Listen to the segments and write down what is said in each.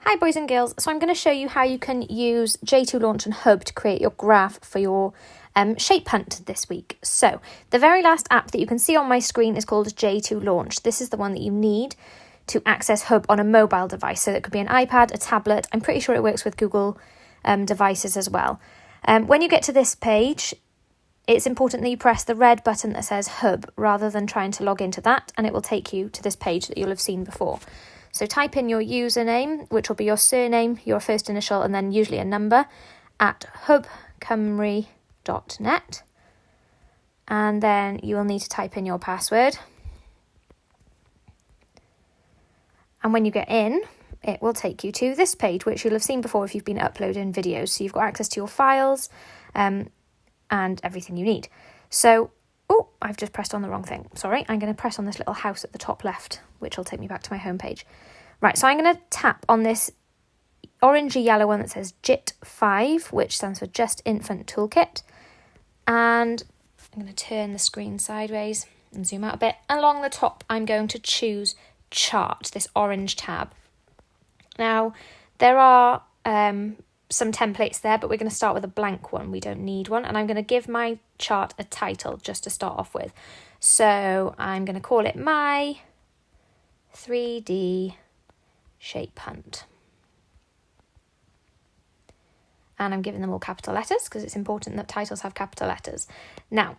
Hi boys and girls, so I'm going to show you how you can use j2launch and Hub to create your graph for your shape hunt this week. So the very last app that you can see on my screen is called j2launch. This is the one that you need to access Hub on a mobile device. So that could be an iPad, a tablet. I'm pretty sure it works with Google devices as well. When you get to this page, it's important that you press the red button that says Hub rather than trying to log into that, and it will take you to this page that you'll have seen before. So type in your username, which will be your surname, your first initial, and then usually a number, at hubcymru.net. And then you will need to type in your password. And when you get in, it will take you to this page, which you'll have seen before if you've been uploading videos. So you've got access to your files and everything you need. So, I've just pressed on the wrong thing. Sorry, I'm going to press on this little house at the top left, which will take me back to my home page. Right, so I'm going to tap on this orangey yellow one that says JIT5, which stands for Just Infant Toolkit. And I'm going to turn the screen sideways and zoom out a bit. Along the top, I'm going to choose Chart, this orange tab. Now, there are some templates there, but we're going to start with a blank one. We don't need one. And I'm going to give my chart a title just to start off with. So I'm going to call it My 3D Shape Hunt. And I'm giving them all capital letters because it's important that titles have capital letters. Now,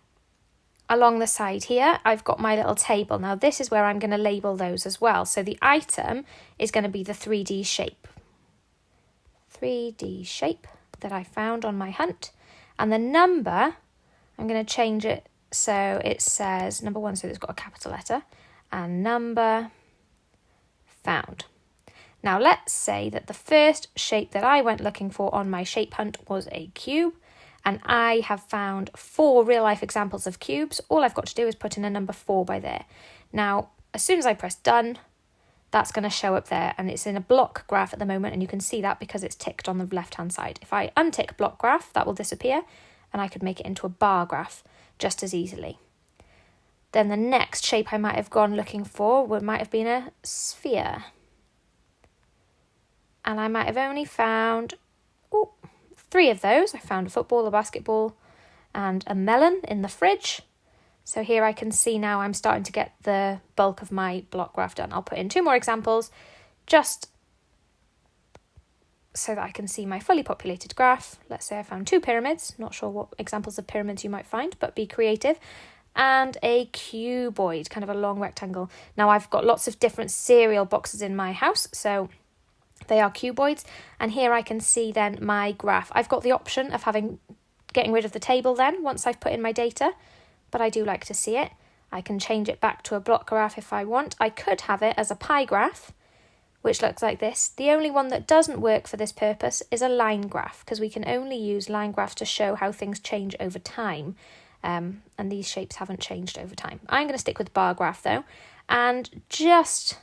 along the side here, I've got my little table. Now, this is where I'm going to label those as well. So the item is going to be the 3D shape. 3D shape that I found on my hunt. And the number, I'm going to change it so it says number 1, so it's got a capital letter, and number found. Now let's say that the first shape that I went looking for on my shape hunt was a cube, and I have found 4 real life examples of cubes. All I've got to do is put in a number 4 by there. Now, as soon as I press done, that's going to show up there, and it's in a block graph at the moment, and you can see that because it's ticked on the left-hand side. If I untick block graph, that will disappear, and I could make it into a bar graph just as easily. Then the next shape I might have gone looking for might have been a sphere. And I might have only found 3 of those. I found a football, a basketball, and a melon in the fridge. So here I can see now I'm starting to get the bulk of my block graph done. I'll put in 2 more examples just so that I can see my fully populated graph. Let's say I found 2 pyramids. Not sure what examples of pyramids you might find, but be creative. And a cuboid, kind of a long rectangle. Now I've got lots of different cereal boxes in my house, so they are cuboids. And here I can see then my graph. I've got the option of getting rid of the table then once I've put in my data, but I do like to see it. I can change it back to a block graph if I want. I could have it as a pie graph, which looks like this. The only one that doesn't work for this purpose is a line graph, because we can only use line graphs to show how things change over time. And these shapes haven't changed over time. I'm going to stick with bar graph though. And just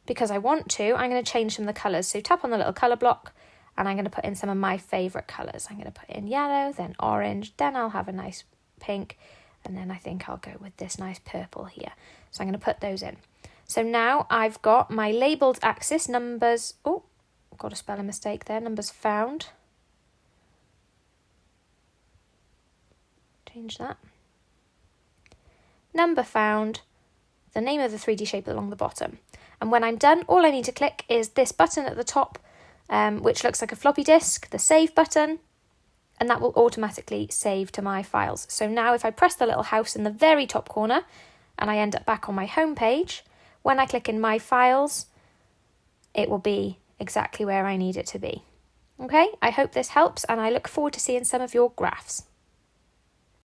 because I want to, I'm going to change some of the colours. So tap on the little colour block, and I'm going to put in some of my favourite colours. I'm going to put in yellow, then orange, then I'll have a nice pink, and then I think I'll go with this nice purple here. So I'm going to put those in. So now I've got my labelled axis, numbers, got a spelling mistake there, numbers found. Change that. Number found, the name of the 3D shape along the bottom. And when I'm done, all I need to click is this button at the top, which looks like a floppy disk, the save button, and that will automatically save to my files. So now if I press the little house in the very top corner and I end up back on my home page, when I click in my files, it will be exactly where I need it to be. Okay, I hope this helps, and I look forward to seeing some of your graphs.